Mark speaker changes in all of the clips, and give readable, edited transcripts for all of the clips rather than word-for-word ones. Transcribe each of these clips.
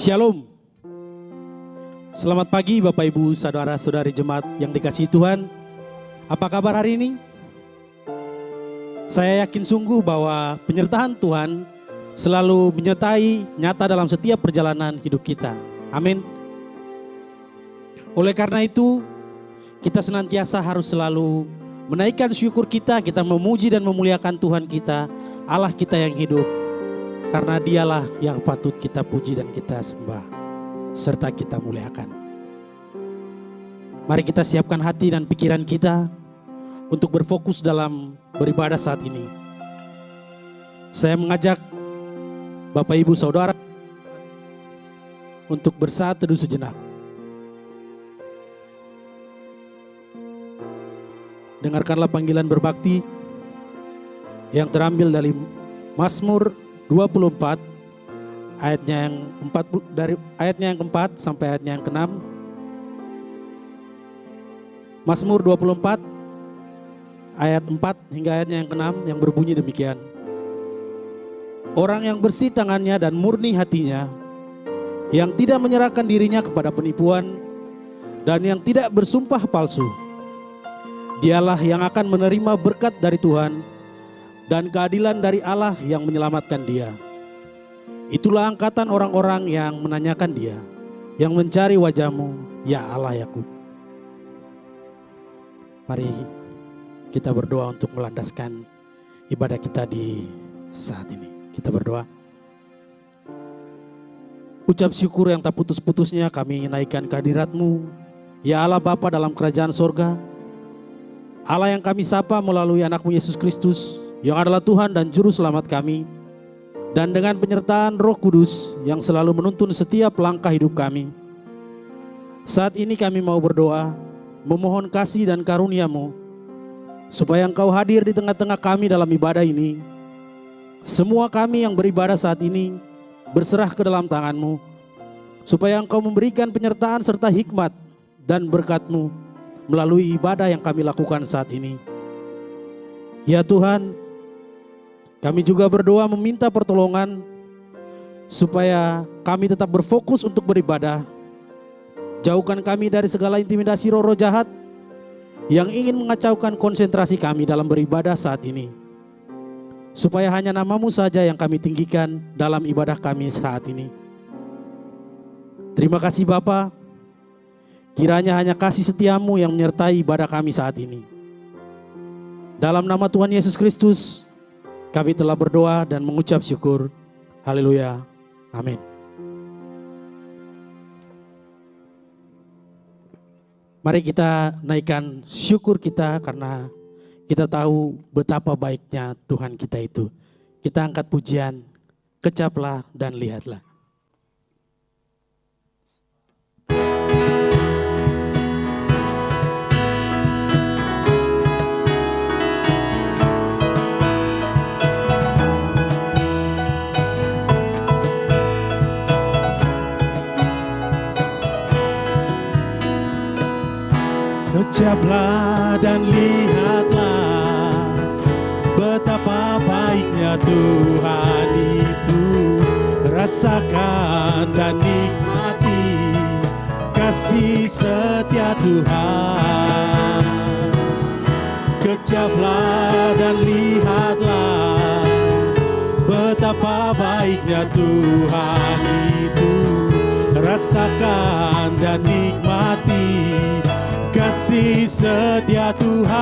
Speaker 1: Shalom. Selamat pagi Bapak Ibu Saudara-saudari jemaat yang dikasihi Tuhan. Apa kabar hari ini? Saya yakin sungguh bahwa penyertaan Tuhan selalu menyertai nyata dalam setiap perjalanan hidup kita. Amin. Oleh karena itu, kita senantiasa harus selalu menaikkan syukur kita memuji dan memuliakan Tuhan kita, Allah kita yang hidup. Karena dialah yang patut kita puji dan kita sembah, serta kita muliakan. Mari kita siapkan hati dan pikiran kita untuk berfokus dalam beribadah saat ini. Saya mengajak Bapak Ibu Saudara untuk bersaat teduh sejenak. Dengarkanlah panggilan berbakti yang terambil dari Mazmur 24 ayatnya yang 40 dari ayatnya yang keempat sampai ayatnya yang ke-6. Mazmur 24 ayat 4 hingga ayatnya yang ke-6 yang berbunyi demikian. Orang yang bersih tangannya dan murni hatinya, yang tidak menyerahkan dirinya kepada penipuan dan yang tidak bersumpah palsu, dialah yang akan menerima berkat dari Tuhan dan keadilan dari Allah yang menyelamatkan dia. Itulah angkatan orang-orang yang menanyakan dia, yang mencari wajah-Mu, ya Allah Yakub. Mari kita berdoa untuk melandaskan ibadah kita di saat ini. Kita berdoa. Ucap syukur yang tak putus-putusnya kami naikkan kehadirat-Mu, ya Allah Bapa dalam kerajaan sorga. Allah yang kami sapa melalui anak-Mu Yesus Kristus, yang adalah Tuhan dan Juru Selamat kami, dan dengan penyertaan Roh Kudus yang selalu menuntun setiap langkah hidup kami. Saat ini kami mau berdoa, memohon kasih dan karunia-Mu, supaya Engkau hadir di tengah-tengah kami dalam ibadah ini. Semua kami yang beribadah saat ini berserah ke dalam tangan-Mu, supaya Engkau memberikan penyertaan serta hikmat dan berkat-Mu melalui ibadah yang kami lakukan saat ini. Ya Tuhan, kami juga berdoa meminta pertolongan supaya kami tetap berfokus untuk beribadah. Jauhkan kami dari segala intimidasi roh-roh jahat yang ingin mengacaukan konsentrasi kami dalam beribadah saat ini. Supaya hanya nama-Mu saja yang kami tinggikan dalam ibadah kami saat ini. Terima kasih Bapa. Kiranya hanya kasih setia-Mu yang menyertai ibadah kami saat ini. Dalam nama Tuhan Yesus Kristus, kami telah berdoa dan mengucap syukur. Haleluya. Amin. Mari kita naikkan syukur kita karena kita tahu betapa baiknya Tuhan kita itu. Kita angkat pujian, kecaplah dan lihatlah. Kecaplah dan lihatlah betapa baiknya Tuhan itu. Rasakan dan nikmati kasih setia Tuhan. Kecaplah dan lihatlah betapa baiknya Tuhan itu. Rasakan dan nikmati kasih setia Tuhan.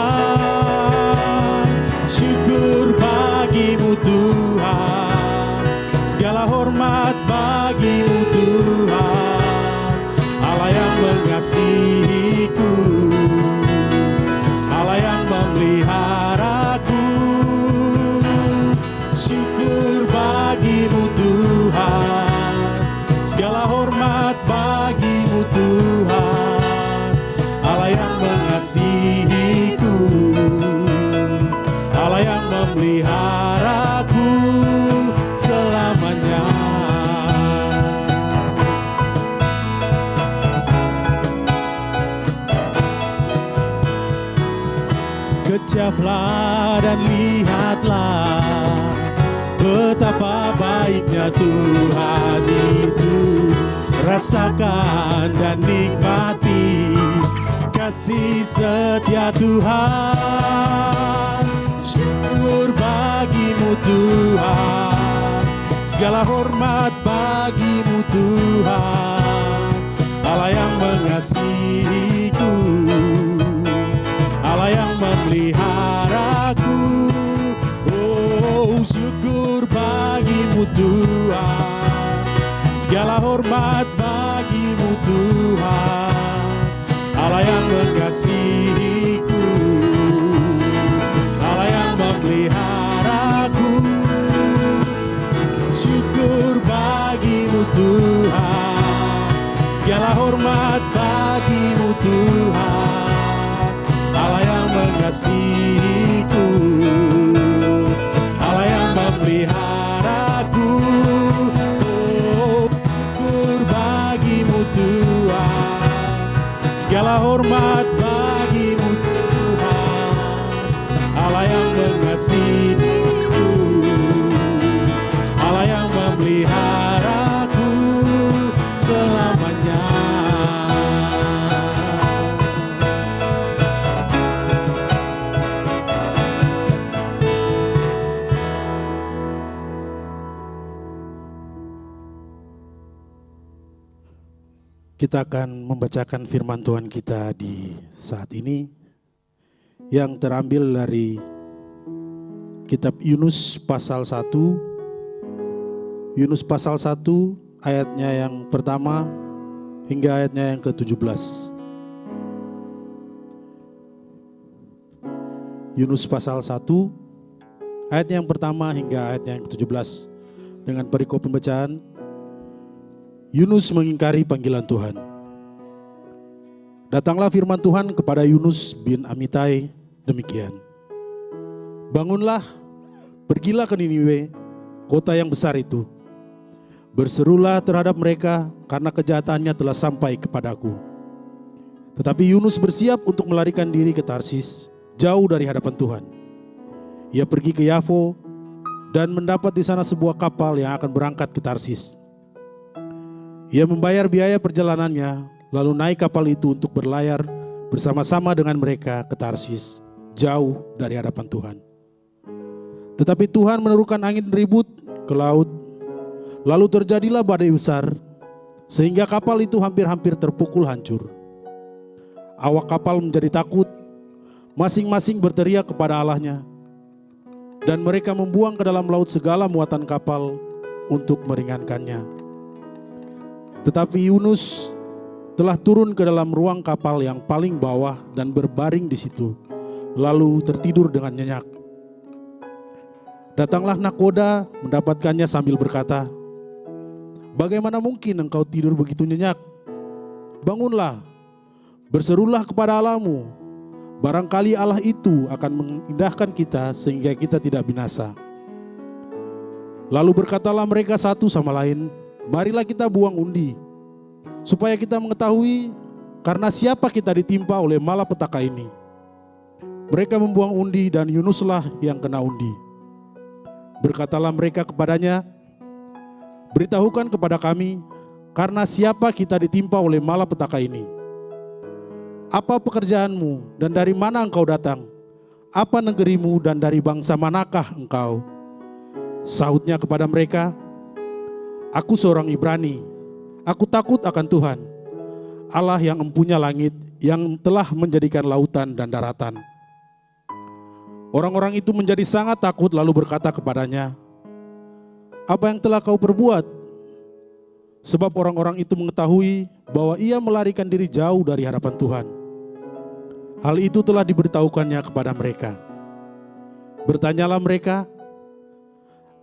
Speaker 1: Syukur bagi-Mu Tuhan, segala hormat bagi-Mu Tuhan. Allah yang mengasihiku, Allah yang memeliharaku. Syukur bagi-Mu Tuhan, segala hormat bagi-Mu Tuhan. Allah yang mengasihiku, Allah yang memeliharaku selamanya. Kecaplah dan lihatlah Betapa baiknya Tuhan itu, rasakan dan nikmati kasih setia Tuhan. Syukur bagimu Tuhan, segala hormat bagimu Tuhan. Allah yang mengasihiku, Allah yang memeliharaku. Oh, syukur bagimu Tuhan, segala hormat bagimu Tuhan. Allah yang mengasihiku, Allah yang memeliharaku. Syukur bagimu Tuhan, segala hormat bagimu Tuhan. Allah yang mengasihiku, Allah yang memeliharaku. Oh, syukur bagimu Tuhan, segala hormat bagimu Tuhan. Allah yang mengasihiku, Allah yang memeliharaku selamanya. Kita akan membacakan firman Tuhan kita di saat ini yang terambil dari kitab Yunus pasal 1. Yunus pasal 1 ayatnya yang pertama hingga ayatnya yang ke-17. Yunus pasal 1 ayatnya yang pertama hingga ayatnya yang ke-17 dengan perikop pembacaan. Yunus mengingkari panggilan Tuhan. Datanglah firman Tuhan kepada Yunus bin Amitai demikian. Bangunlah, pergilah ke Niniwe, kota yang besar itu. Berserulah terhadap mereka karena kejahatannya telah sampai kepadaku. Tetapi Yunus bersiap untuk melarikan diri ke Tarsis, jauh dari hadapan Tuhan. Ia pergi ke Yafo dan mendapat di sana sebuah kapal yang akan berangkat ke Tarsis. Ia membayar biaya perjalanannya, lalu naik kapal itu untuk berlayar bersama-sama dengan mereka ke Tarsis, jauh dari hadapan Tuhan. Tetapi Tuhan menerukan angin ribut ke laut, lalu terjadilah badai besar, sehingga kapal itu hampir-hampir terpukul hancur. Awak kapal menjadi takut, masing-masing berteriak kepada Allahnya, dan mereka membuang ke dalam laut segala muatan kapal untuk meringankannya. Tetapi Yunus telah turun ke dalam ruang kapal yang paling bawah dan berbaring di situ, lalu tertidur dengan nyenyak. Datanglah nakoda mendapatkannya sambil berkata, "Bagaimana mungkin engkau tidur begitu nyenyak? Bangunlah, berserulah kepada Allahmu. Barangkali Allah itu akan mengindahkan kita sehingga kita tidak binasa." Lalu berkatalah mereka satu sama lain, "Marilah kita buang undi, supaya kita mengetahui karena siapa kita ditimpa oleh malapetaka ini." Mereka membuang undi dan Yunuslah yang kena undi. Berkatalah mereka kepadanya, "Beritahukan kepada kami, karena siapa kita ditimpa oleh malapetaka ini? Apa pekerjaanmu dan dari mana engkau datang? Apa negerimu dan dari bangsa manakah engkau?" Sahutnya kepada mereka, "Aku seorang Ibrani, aku takut akan Tuhan, Allah yang empunya langit, yang telah menjadikan lautan dan daratan." Orang-orang itu menjadi sangat takut lalu berkata kepadanya, "Apa yang telah kau perbuat?" Sebab orang-orang itu mengetahui bahwa ia melarikan diri jauh dari hadapan Tuhan. Hal itu telah diberitahukannya kepada mereka. Bertanyalah mereka,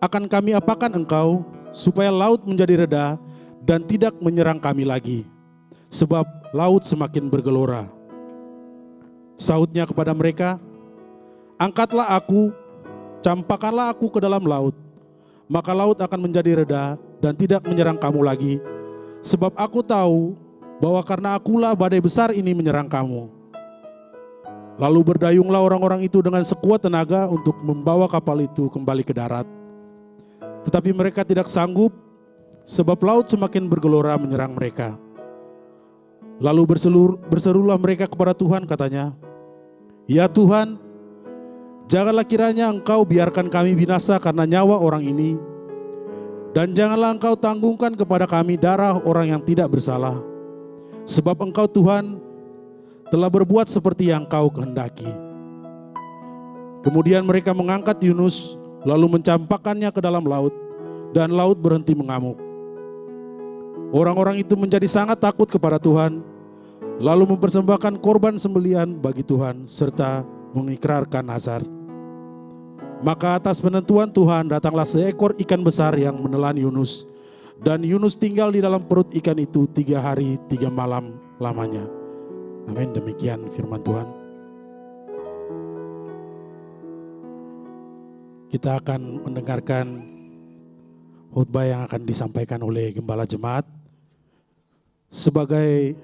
Speaker 1: "Akan kami apakan engkau supaya laut menjadi reda dan tidak menyerang kami lagi, sebab laut semakin bergelora?" Sahutnya kepada mereka, "Angkatlah aku, campakkanlah aku ke dalam laut, maka laut akan menjadi reda dan tidak menyerang kamu lagi, sebab aku tahu bahwa karena akulah badai besar ini menyerang kamu." Lalu berdayunglah orang-orang itu dengan sekuat tenaga untuk membawa kapal itu kembali ke darat. Tetapi mereka tidak sanggup, sebab laut semakin bergelora menyerang mereka. Lalu berserulah mereka kepada Tuhan, katanya, "Ya Tuhan, janganlah kiranya Engkau biarkan kami binasa karena nyawa orang ini, dan janganlah Engkau tanggungkan kepada kami darah orang yang tidak bersalah. Sebab Engkau Tuhan telah berbuat seperti yang Kau kehendaki." Kemudian mereka mengangkat Yunus, lalu mencampakkannya ke dalam laut, dan laut berhenti mengamuk. Orang-orang itu menjadi sangat takut kepada Tuhan, lalu mempersembahkan korban sembelihan bagi Tuhan, serta mengikrarkan nazar. Maka atas penentuan Tuhan datanglah seekor ikan besar yang menelan Yunus, dan Yunus tinggal di dalam perut ikan itu 3 hari 3 malam lamanya. Amin. Demikian firman Tuhan. Kita akan mendengarkan khotbah yang akan disampaikan oleh Gembala Jemaat sebagai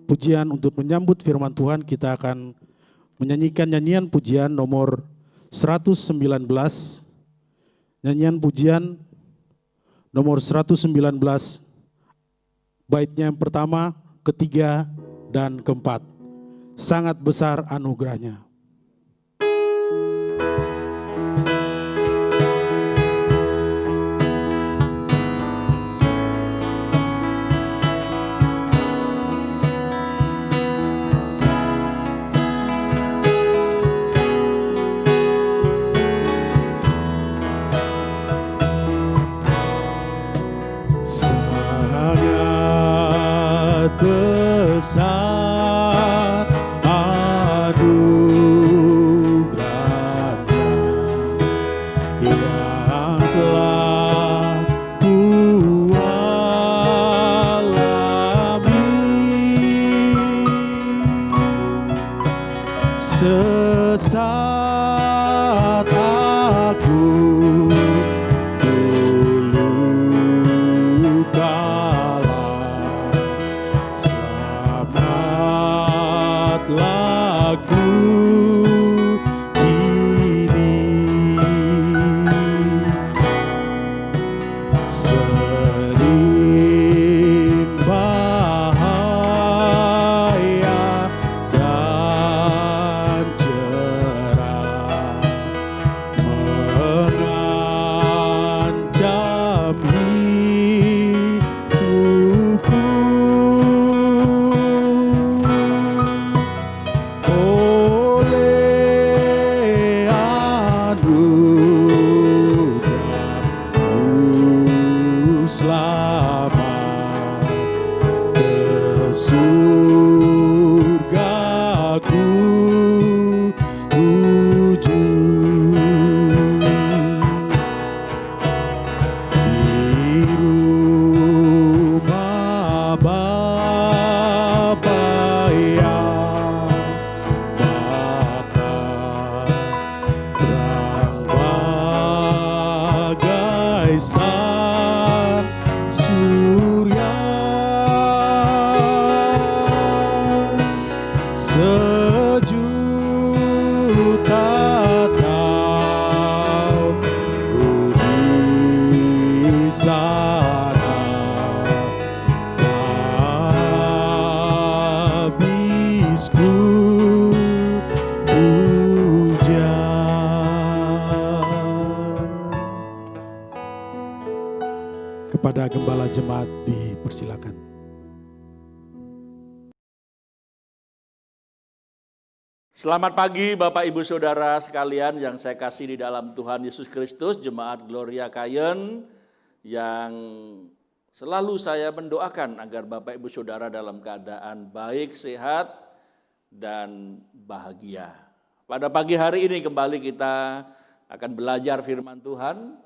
Speaker 1: pujian untuk menyambut firman Tuhan. Kita akan menyanyikan nyanyian pujian nomor 119. Nyanyian pujian nomor 119, baitnya yang pertama, ketiga, dan keempat. Sangat besar anugerahnya. Besar anugerahnya yang telah kualami. Sesaat aku kepada Gembala Jemaat dipersilakan.
Speaker 2: Selamat pagi Bapak Ibu Saudara sekalian yang saya kasih di dalam Tuhan Yesus Kristus, Jemaat Gloria Kayen, yang selalu saya mendoakan agar Bapak Ibu Saudara dalam keadaan baik, sehat, dan bahagia. Pada pagi hari ini kembali kita akan belajar firman Tuhan.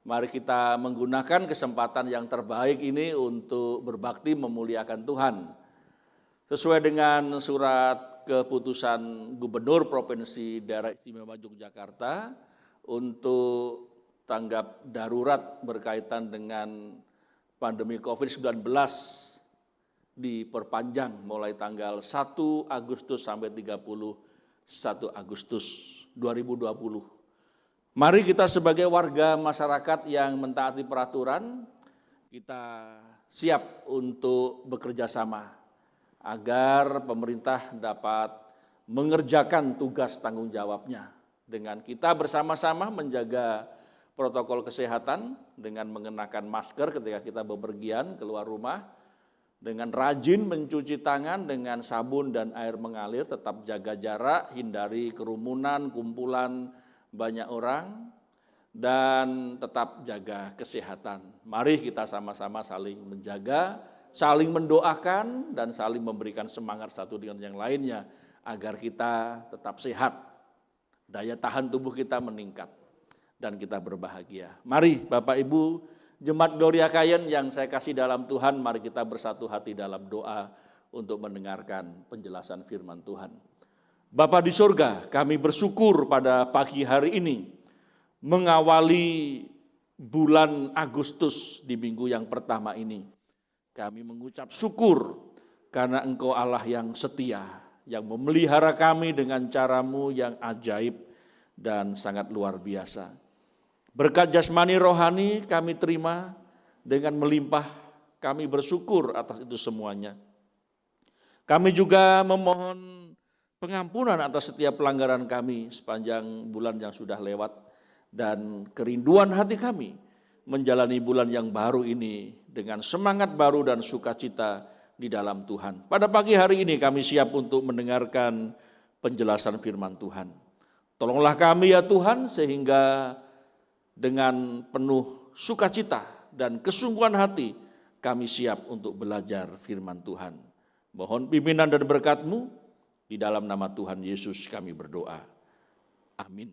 Speaker 2: Mari kita menggunakan kesempatan yang terbaik ini untuk berbakti memuliakan Tuhan. Sesuai dengan surat keputusan Gubernur Provinsi Daerah Istimewa Yogyakarta untuk tanggap darurat berkaitan dengan pandemi COVID-19 diperpanjang mulai tanggal 1 Agustus sampai 31 Agustus 2020. Mari kita sebagai warga masyarakat yang mentaati peraturan, kita siap untuk bekerja sama agar pemerintah dapat mengerjakan tugas tanggung jawabnya dengan kita bersama-sama menjaga protokol kesehatan dengan mengenakan masker ketika kita bepergian keluar rumah, dengan rajin mencuci tangan dengan sabun dan air mengalir, tetap jaga jarak, hindari kerumunan, kumpulan banyak orang, dan tetap jaga kesehatan. Mari kita sama-sama saling menjaga, saling mendoakan, dan saling memberikan semangat satu dengan yang lainnya agar kita tetap sehat, daya tahan tubuh kita meningkat, dan kita berbahagia. Mari Bapak Ibu, Jemaat Gloria Kayen yang saya kasih dalam Tuhan, mari kita bersatu hati dalam doa untuk mendengarkan penjelasan firman Tuhan. Bapa di surga, kami bersyukur pada pagi hari ini mengawali bulan Agustus di minggu yang pertama ini. Kami mengucap syukur karena Engkau Allah yang setia, yang memelihara kami dengan cara-Mu yang ajaib dan sangat luar biasa. Berkat jasmani rohani kami terima dengan melimpah, kami bersyukur atas itu semuanya. Kami juga memohon pengampunan atas setiap pelanggaran kami sepanjang bulan yang sudah lewat, dan kerinduan hati kami menjalani bulan yang baru ini dengan semangat baru dan sukacita di dalam Tuhan. Pada pagi hari ini kami siap untuk mendengarkan penjelasan firman Tuhan. Tolonglah kami ya Tuhan, sehingga dengan penuh sukacita dan kesungguhan hati kami siap untuk belajar firman Tuhan. Mohon pimpinan dan berkat-Mu. Di dalam nama Tuhan Yesus kami berdoa. Amin.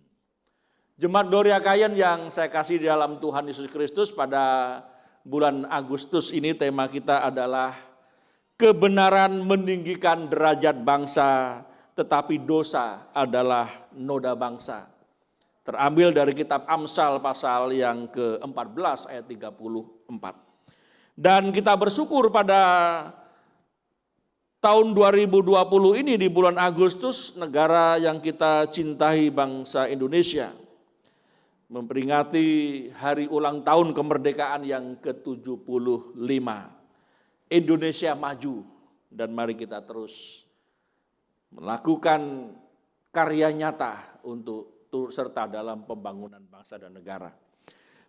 Speaker 2: Jemaat Gloria Kayen yang saya kasih di dalam Tuhan Yesus Kristus, pada bulan Agustus ini tema kita adalah kebenaran meninggikan derajat bangsa, tetapi dosa adalah noda bangsa. Terambil dari kitab Amsal pasal yang ke-14 ayat 34. Dan kita bersyukur pada tahun 2020 ini di bulan Agustus, negara yang kita cintai, bangsa Indonesia, memperingati hari ulang tahun kemerdekaan yang ke-75. Indonesia maju, dan mari kita terus melakukan karya nyata untuk turut serta dalam pembangunan bangsa dan negara.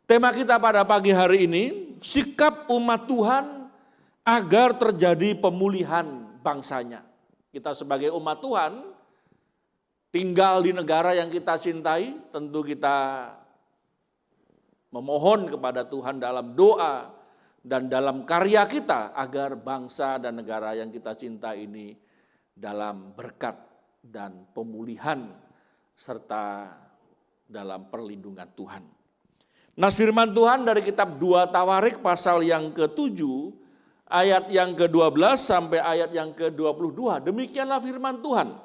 Speaker 2: Tema kita pada pagi hari ini, sikap umat Tuhan agar terjadi pemulihan bangsanya. Kita sebagai umat Tuhan tinggal di negara yang kita cintai, tentu kita memohon kepada Tuhan dalam doa dan dalam karya kita agar bangsa dan negara yang kita cintai ini dalam berkat dan pemulihan serta dalam perlindungan Tuhan. Nas firman Tuhan dari kitab 2 Tawarik pasal yang ke-7 ayat yang ke-12 sampai ayat yang ke-22. Demikianlah firman Tuhan.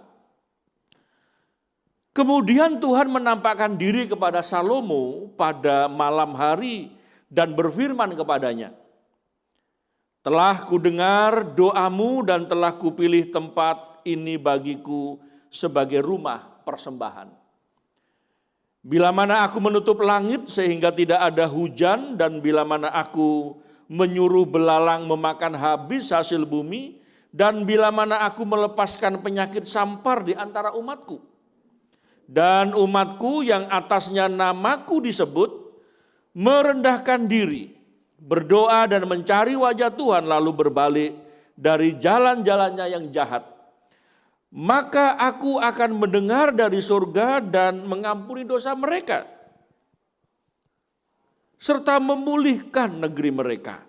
Speaker 2: Kemudian Tuhan menampakkan diri kepada Salomo pada malam hari dan berfirman kepadanya, telah kudengar doamu dan telah kupilih tempat ini bagiku sebagai rumah persembahan. Bila mana aku menutup langit sehingga tidak ada hujan, dan bila mana aku menyuruh belalang memakan habis hasil bumi, dan bila mana aku melepaskan penyakit sampar di antara umatku, dan umatku yang atasnya namaku disebut merendahkan diri, berdoa dan mencari wajah Tuhan, lalu berbalik dari jalan-jalannya yang jahat, maka aku akan mendengar dari surga dan mengampuni dosa mereka, serta memulihkan negeri mereka.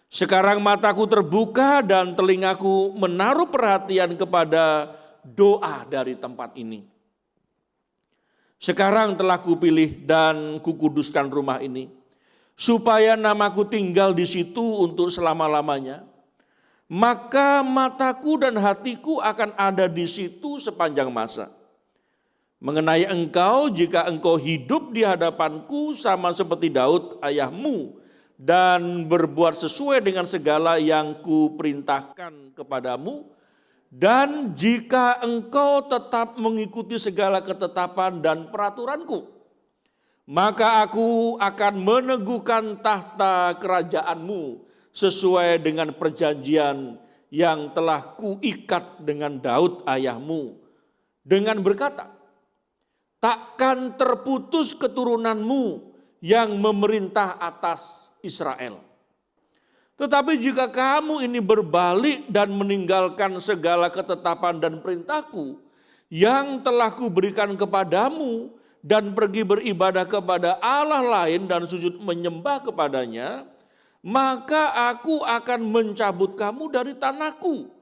Speaker 2: Sekarang mataku terbuka dan telingaku menaruh perhatian kepada doa dari tempat ini. Sekarang telah kupilih dan kukuduskan rumah ini, supaya namaku tinggal di situ untuk selama-lamanya. Maka mataku dan hatiku akan ada di situ sepanjang masa. Mengenai engkau, jika engkau hidup di hadapanku sama seperti Daud ayahmu, dan berbuat sesuai dengan segala yang kuperintahkan kepadamu, dan jika engkau tetap mengikuti segala ketetapan dan peraturanku, maka aku akan meneguhkan tahta kerajaanmu sesuai dengan perjanjian yang telah kuikat dengan Daud ayahmu, dengan berkata, takkan terputus keturunanmu yang memerintah atas Israel. Tetapi jika kamu ini berbalik dan meninggalkan segala ketetapan dan perintahku yang telah kuberikan kepadamu dan pergi beribadah kepada Allah lain dan sujud menyembah kepadanya, maka aku akan mencabut kamu dari tanahku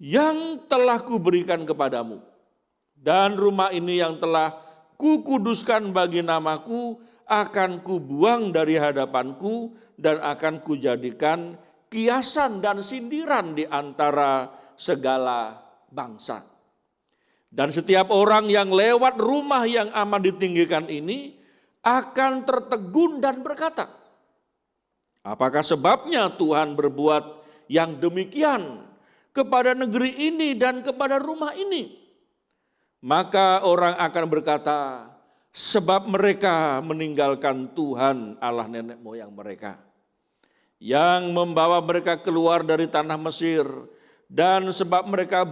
Speaker 2: yang telah kuberikan kepadamu. Dan rumah ini yang telah kukuduskan bagi namaku akan kubuang dari hadapanku dan akan kujadikan kiasan dan sindiran di antara segala bangsa. Dan setiap orang yang lewat rumah yang amat ditinggikan ini akan tertegun dan berkata, apakah sebabnya Tuhan berbuat yang demikian kepada negeri ini dan kepada rumah ini? Maka orang akan berkata, sebab mereka meninggalkan Tuhan Allah nenek moyang mereka, yang membawa mereka keluar dari tanah Mesir, dan sebab mereka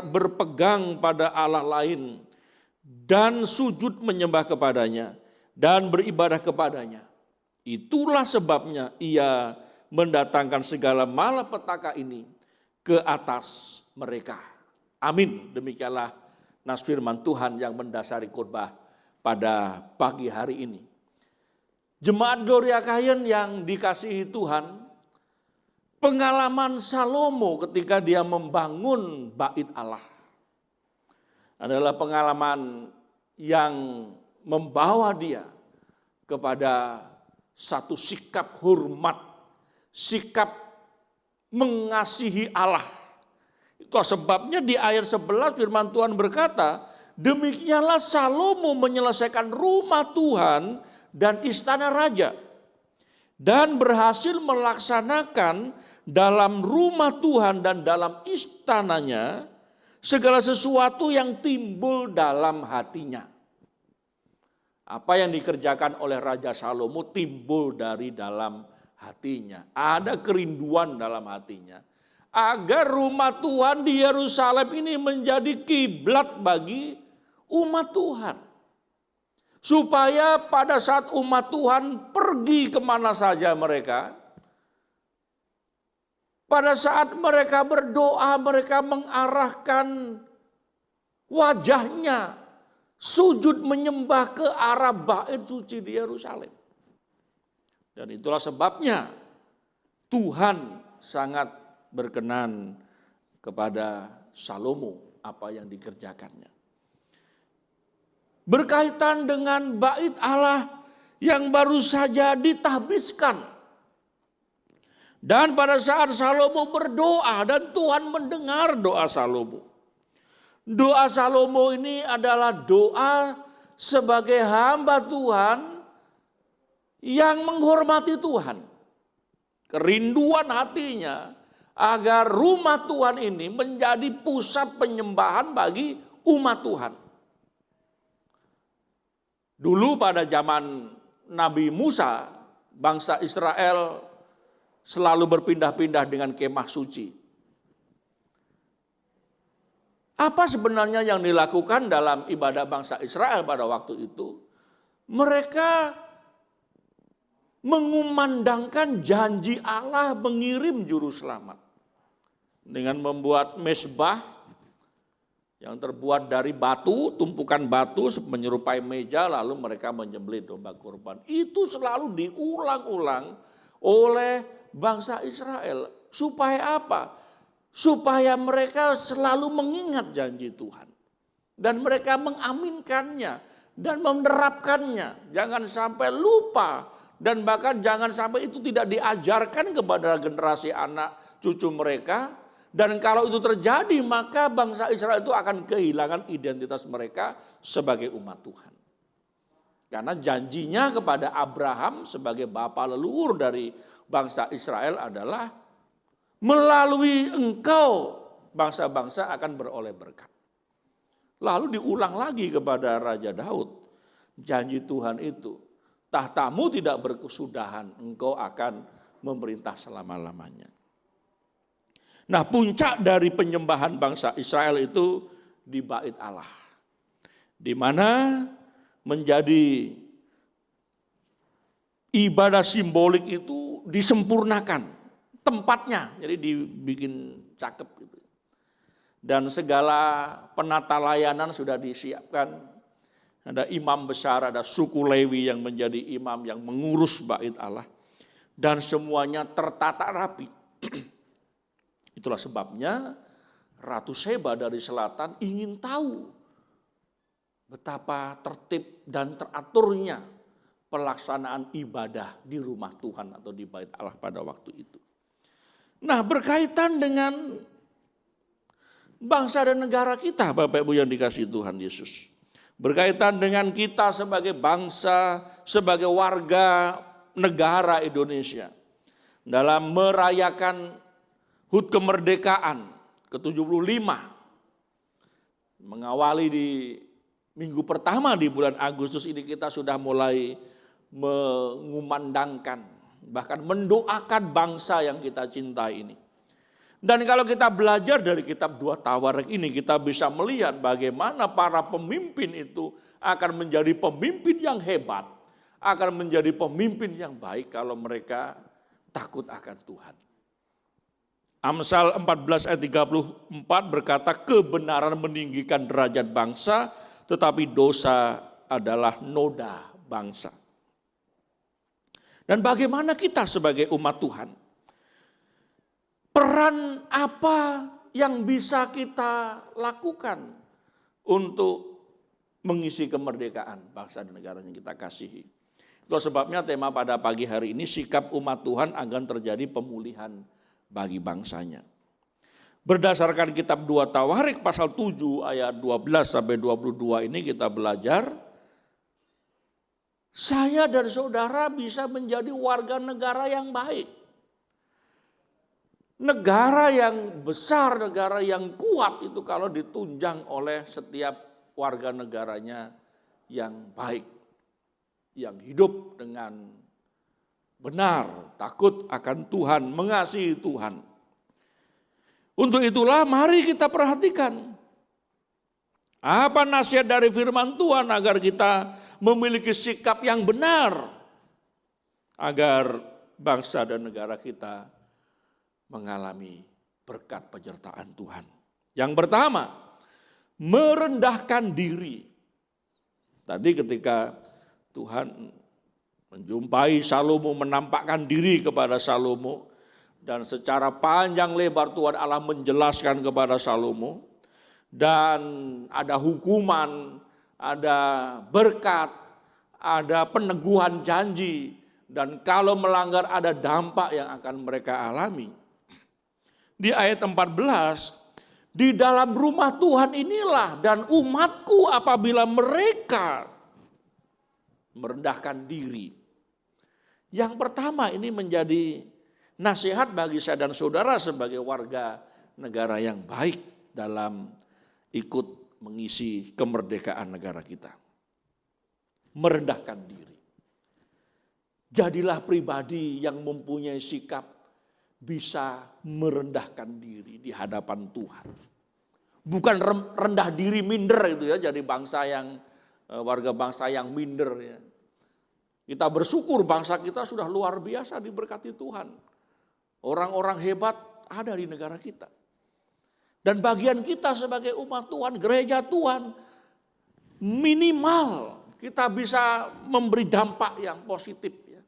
Speaker 2: berpegang pada Allah lain, dan sujud menyembah kepadanya, dan beribadah kepadanya. Itulah sebabnya ia mendatangkan segala malapetaka ini ke atas mereka. Amin. Demikianlah nas firman Tuhan yang mendasari khotbah pada pagi hari ini. Jemaat Gloria Kayen yang dikasihi Tuhan, pengalaman Salomo ketika dia membangun bait Allah adalah pengalaman yang membawa dia kepada satu sikap hormat, sikap mengasihi Allah. Itu sebabnya di ayat 11 firman Tuhan berkata, demikianlah Salomo menyelesaikan rumah Tuhan dan istana raja, dan berhasil melaksanakan dalam rumah Tuhan dan dalam istananya segala sesuatu yang timbul dalam hatinya. Apa yang dikerjakan oleh Raja Salomo timbul dari dalam hatinya. Ada kerinduan dalam hatinya agar rumah Tuhan di Yerusalem ini menjadi kiblat bagi umat Tuhan. Supaya pada saat umat Tuhan pergi kemana saja mereka, pada saat mereka berdoa, mereka mengarahkan wajahnya, sujud menyembah ke arah bait suci di Yerusalem. Dan itulah sebabnya Tuhan sangat berkenan kepada Salomo apa yang dikerjakannya. Berkaitan dengan bait Allah yang baru saja ditahbiskan. Dan pada saat Salomo berdoa dan Tuhan mendengar doa Salomo. Doa Salomo ini adalah doa sebagai hamba Tuhan yang menghormati Tuhan. Kerinduan hatinya agar rumah Tuhan ini menjadi pusat penyembahan bagi umat Tuhan. Dulu pada zaman Nabi Musa, bangsa Israel selalu berpindah-pindah dengan kemah suci. Apa sebenarnya yang dilakukan dalam ibadah bangsa Israel pada waktu itu? Mereka mengumandangkan janji Allah mengirim juru selamat dengan membuat mezbah yang terbuat dari batu, tumpukan batu menyerupai meja, lalu mereka menyembelih domba kurban. Itu selalu diulang-ulang oleh bangsa Israel. Supaya apa? Supaya mereka selalu mengingat janji Tuhan. Dan mereka mengaminkannya dan menerapkannya. Jangan sampai lupa dan bahkan jangan sampai itu tidak diajarkan kepada generasi anak cucu mereka. Dan kalau itu terjadi maka bangsa Israel itu akan kehilangan identitas mereka sebagai umat Tuhan. Karena janjinya kepada Abraham sebagai bapa leluhur dari bangsa Israel adalah melalui engkau bangsa-bangsa akan beroleh berkat. Lalu diulang lagi kepada Raja Daud. janji Tuhan itu, tahtamu tidak berkesudahan, engkau akan memerintah selama-lamanya. Nah, puncak dari penyembahan bangsa Israel itu di Bait Allah, di mana menjadi ibadah simbolik itu disempurnakan tempatnya, jadi dibikin cakep gitu. Dan segala penata layanan sudah disiapkan. Ada imam besar, ada suku Lewi yang menjadi imam yang mengurus Bait Allah. Dan semuanya tertata rapi. Itulah sebabnya Ratu Seba dari selatan ingin tahu betapa tertib dan teraturnya pelaksanaan ibadah di rumah Tuhan atau di Bait Allah pada waktu itu. Nah, berkaitan dengan bangsa dan negara kita, Bapak Ibu yang dikasihi Tuhan Yesus. Berkaitan dengan kita sebagai bangsa, sebagai warga negara Indonesia. Dalam merayakan HUT kemerdekaan ke-75. Mengawali di minggu pertama di bulan Agustus ini kita sudah mulai mengumandangkan, bahkan mendoakan bangsa yang kita cintai ini. Dan kalau kita belajar dari kitab 2 Tawarik ini, kita bisa melihat bagaimana para pemimpin itu akan menjadi pemimpin yang hebat, akan menjadi pemimpin yang baik kalau mereka takut akan Tuhan. Amsal 14 ayat 34 berkata, kebenaran meninggikan derajat bangsa, tetapi dosa adalah noda bangsa. Dan bagaimana kita sebagai umat Tuhan? Peran apa yang bisa kita lakukan untuk mengisi kemerdekaan bangsa dan negara yang kita kasihi? Itu sebabnya tema pada pagi hari ini, sikap umat Tuhan agar terjadi pemulihan bagi bangsanya. Berdasarkan kitab 2 Tawarik pasal 7 ayat 12 sampai 22 ini kita belajar, saya dan saudara bisa menjadi warga negara yang baik. Negara yang besar, negara yang kuat itu kalau ditunjang oleh setiap warga negaranya yang baik. Yang hidup dengan benar, takut akan Tuhan, mengasihi Tuhan. Untuk itulah mari kita perhatikan apa nasihat dari firman Tuhan agar kita memiliki sikap yang benar agar bangsa dan negara kita mengalami berkat penyertaan Tuhan. Yang pertama, merendahkan diri. Tadi ketika Tuhan menjumpai Salomo, menampakkan diri kepada Salomo, dan secara panjang lebar Tuhan Allah menjelaskan kepada Salomo, dan ada hukuman, ada berkat, ada peneguhan janji, dan kalau melanggar ada dampak yang akan mereka alami. Di ayat 14, di dalam rumah Tuhan inilah dan umatku apabila mereka merendahkan diri. Yang pertama ini menjadi nasihat bagi saya dan saudara sebagai warga negara yang baik dalam ikut mengisi kemerdekaan negara kita. Merendahkan diri. Jadilah pribadi yang mempunyai sikap bisa merendahkan diri di hadapan Tuhan. Bukan rendah diri minder itu ya, jadi bangsa yang warga bangsa yang minder ya. Kita bersyukur bangsa kita sudah luar biasa diberkati Tuhan. Orang-orang hebat ada di negara kita. Dan bagian kita sebagai umat Tuhan, gereja Tuhan, minimal kita bisa memberi dampak yang positif ya.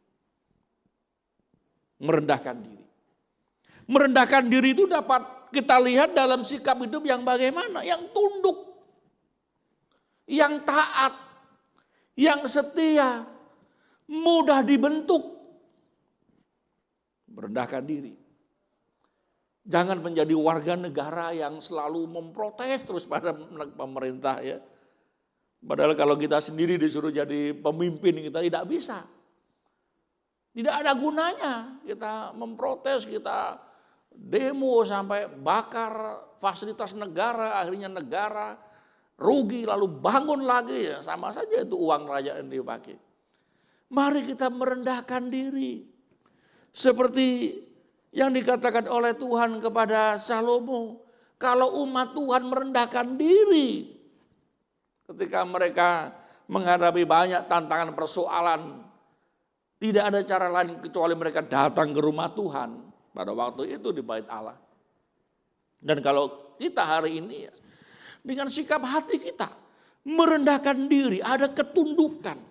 Speaker 2: Merendahkan diri. Merendahkan diri itu dapat kita lihat dalam sikap hidup yang bagaimana? Yang tunduk, yang taat, yang setia, mudah dibentuk. Merendahkan diri. Jangan menjadi warga negara yang selalu memprotes terus pada pemerintah ya. Padahal kalau kita sendiri disuruh jadi pemimpin kita tidak bisa. Tidak ada gunanya kita memprotes, kita demo sampai bakar fasilitas negara, akhirnya negara rugi lalu bangun lagi, ya sama saja itu uang raja yang dipakai. Mari kita merendahkan diri. Seperti yang dikatakan oleh Tuhan kepada Salomo. Kalau umat Tuhan merendahkan diri ketika mereka menghadapi banyak tantangan persoalan, tidak ada cara lain kecuali mereka datang ke rumah Tuhan pada waktu itu di bait Allah. Dan kalau kita hari ini ya, dengan sikap hati kita merendahkan diri, ada ketundukan.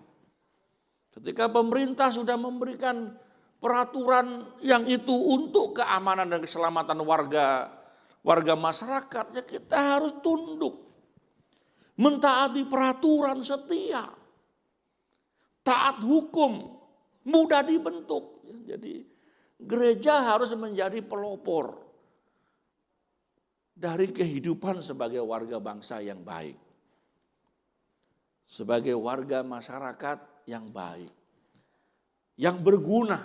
Speaker 2: Ketika pemerintah sudah memberikan peraturan yang itu untuk keamanan dan keselamatan warga masyarakat, ya kita harus tunduk. Mentaati peraturan setia. Taat hukum, mudah dibentuk. Jadi gereja harus menjadi pelopor dari kehidupan sebagai warga bangsa yang baik. Sebagai warga masyarakat yang baik, yang berguna,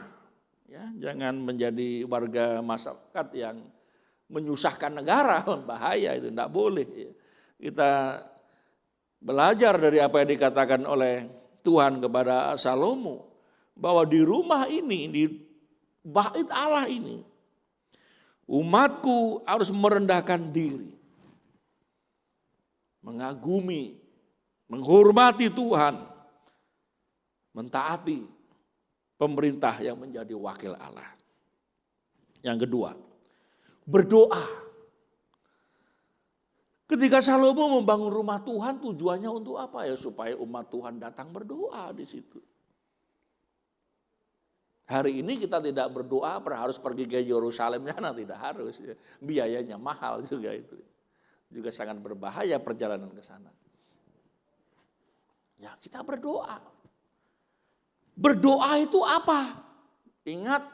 Speaker 2: ya, jangan menjadi warga masyarakat yang menyusahkan negara, bahaya itu, tidak boleh. Kita belajar dari apa yang dikatakan oleh Tuhan kepada Salomo, bahwa di rumah ini, di bait Allah ini, umatku harus merendahkan diri, mengagumi, menghormati Tuhan, mentaati pemerintah yang menjadi wakil Allah. Yang kedua, berdoa. Ketika Salomo membangun rumah Tuhan, tujuannya untuk apa ya? Supaya umat Tuhan datang berdoa di situ. Hari ini kita tidak berdoa, harus pergi ke Yerusalem sana, tidak harus. Biayanya mahal juga itu. Juga sangat berbahaya perjalanan ke sana. Ya, kita berdoa. Berdoa itu apa? Ingat,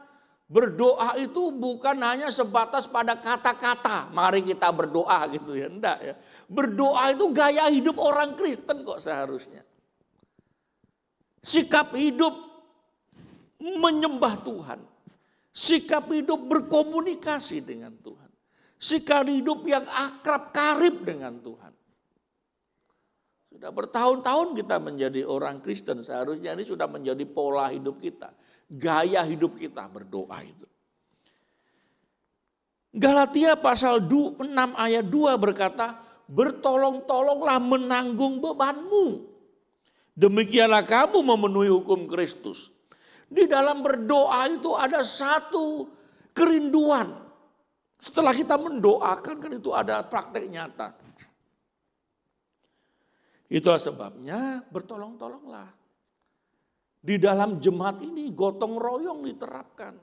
Speaker 2: berdoa itu bukan hanya sebatas pada kata-kata, mari kita berdoa gitu ya, enggak ya. Berdoa itu gaya hidup orang Kristen kok seharusnya. Sikap hidup menyembah Tuhan. Sikap hidup berkomunikasi dengan Tuhan. Sikap hidup yang akrab karib dengan Tuhan. Sudah bertahun-tahun kita menjadi orang Kristen, seharusnya ini sudah menjadi pola hidup kita. Gaya hidup kita berdoa itu. Galatia pasal 6 ayat 2 berkata, bertolong-tolonglah menanggung bebanmu. Demikianlah kamu memenuhi hukum Kristus. Di dalam berdoa itu ada satu kerinduan. Setelah kita mendoakan kan itu ada praktek nyata. Itulah sebabnya bertolong-tolonglah. Di dalam jemaat ini gotong royong diterapkan.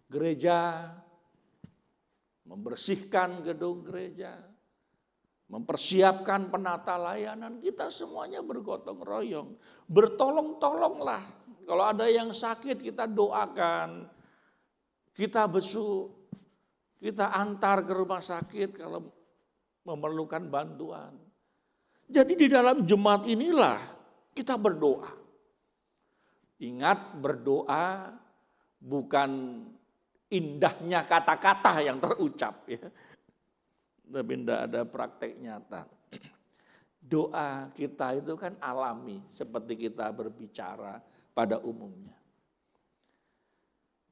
Speaker 2: Gereja membersihkan gedung gereja, mempersiapkan penata layanan, kita semuanya bergotong royong. Bertolong-tolonglah. Kalau ada yang sakit kita doakan, kita besuk, kita antar ke rumah sakit kalau memerlukan bantuan. Jadi di dalam jemaat inilah kita berdoa. Ingat, berdoa bukan indahnya kata-kata yang terucap ya. Tapi tidak ada praktek nyata. Doa kita itu kan alami seperti kita berbicara pada umumnya.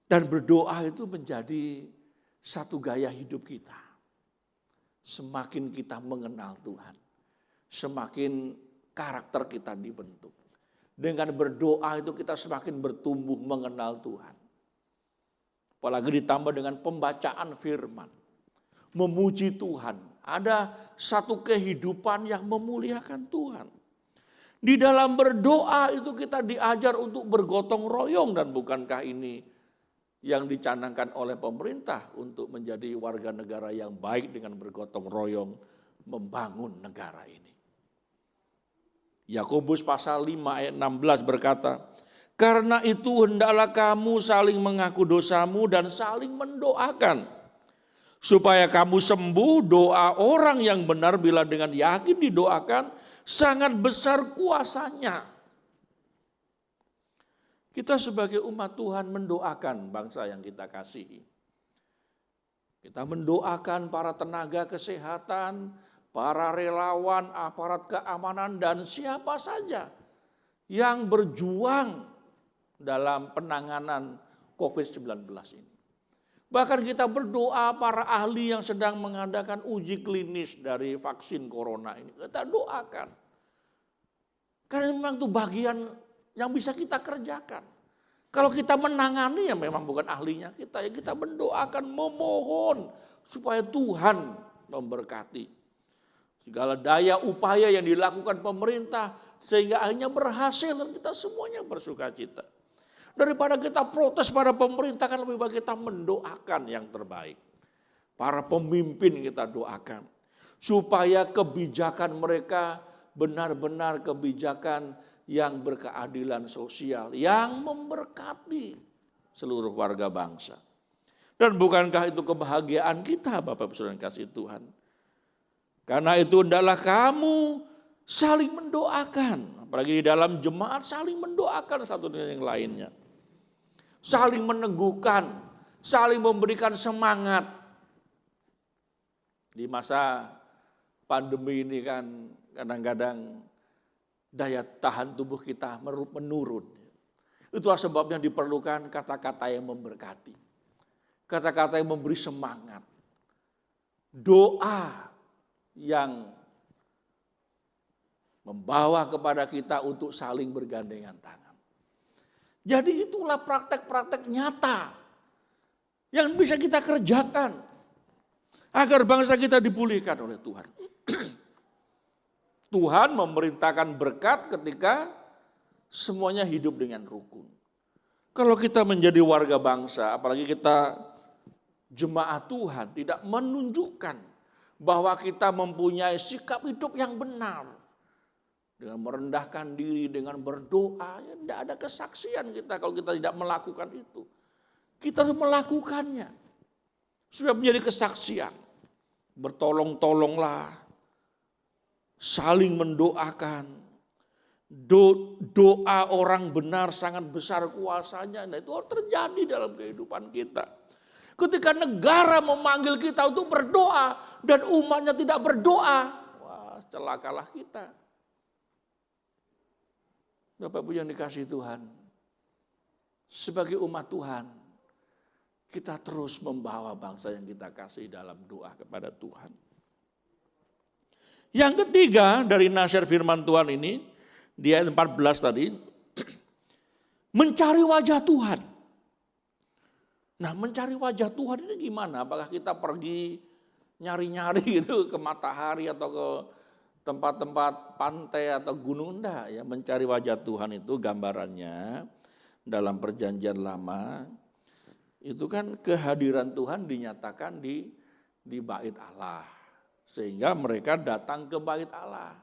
Speaker 2: Dan berdoa itu menjadi satu gaya hidup kita. Semakin kita mengenal Tuhan, semakin karakter kita dibentuk. Dengan berdoa itu kita semakin bertumbuh mengenal Tuhan. Apalagi ditambah dengan pembacaan firman, memuji Tuhan. Ada satu kehidupan yang memuliakan Tuhan. Di dalam berdoa itu kita diajar untuk bergotong royong, dan bukankah ini yang dicanangkan oleh pemerintah untuk menjadi warga negara yang baik dengan bergotong royong membangun negara ini. Yakobus pasal 5 ayat 16 berkata, karena itu hendaklah kamu saling mengaku dosamu dan saling mendoakan, supaya kamu sembuh. Doa orang yang benar bila dengan yakin didoakan sangat besar kuasanya. Kita sebagai umat Tuhan mendoakan bangsa yang kita kasihi. Kita mendoakan para tenaga kesehatan, para relawan, aparat keamanan, dan siapa saja yang berjuang dalam penanganan COVID-19 ini. Bahkan kita berdoa para ahli yang sedang mengadakan uji klinis dari vaksin corona ini. Kita doakan. Karena memang itu bagian yang bisa kita kerjakan. Kalau kita menangani ya memang bukan ahlinya kita. Ya kita mendoakan, memohon supaya Tuhan memberkati. Segala daya upaya yang dilakukan pemerintah sehingga akhirnya berhasil dan kita semuanya bersuka cita. Daripada kita protes pada pemerintah kan lebih baik kita mendoakan yang terbaik. Para pemimpin kita doakan supaya kebijakan mereka benar-benar kebijakan yang berkeadilan sosial, yang memberkati seluruh warga bangsa. Dan bukankah itu kebahagiaan kita Bapak Ibu Saudara yang kasih Tuhan? Karena itu hendaklah kamu saling mendoakan. Apalagi di dalam jemaat saling mendoakan satu dengan yang lainnya. Saling meneguhkan, saling memberikan semangat. Di masa pandemi ini kan kadang-kadang daya tahan tubuh kita menurun. Itulah sebabnya diperlukan kata-kata yang memberkati. Kata-kata yang memberi semangat. Doa yang membawa kepada kita untuk saling bergandengan tangan. Jadi itulah praktek-praktek nyata yang bisa kita kerjakan agar bangsa kita dipulihkan oleh Tuhan. Tuhan memerintahkan berkat ketika semuanya hidup dengan rukun. Kalau kita menjadi warga bangsa, apalagi kita jemaat Tuhan, tidak menunjukkan bahwa kita mempunyai sikap hidup yang benar. Dengan merendahkan diri, dengan berdoa, ya tidak ada kesaksian kita kalau kita tidak melakukan itu. Kita harus melakukannya. Supaya menjadi kesaksian. Bertolong-tolonglah. Saling mendoakan. Doa orang benar sangat besar kuasanya. Nah itu harus terjadi dalam kehidupan kita. Ketika negara memanggil kita untuk berdoa dan umatnya tidak berdoa, wah celakalah kita. Bapak Ibu yang dikasihi Tuhan, sebagai umat Tuhan, kita terus membawa bangsa yang kita kasih dalam doa kepada Tuhan. Yang ketiga dari nasihat firman Tuhan ini, di ayat 14 tadi, mencari wajah Tuhan. Nah mencari wajah Tuhan ini gimana? Apakah kita pergi nyari-nyari gitu ke matahari atau ke tempat-tempat pantai atau gunung? Enggak ya, mencari wajah Tuhan itu gambarannya dalam perjanjian lama itu kan kehadiran Tuhan dinyatakan di bait Allah sehingga mereka datang ke bait Allah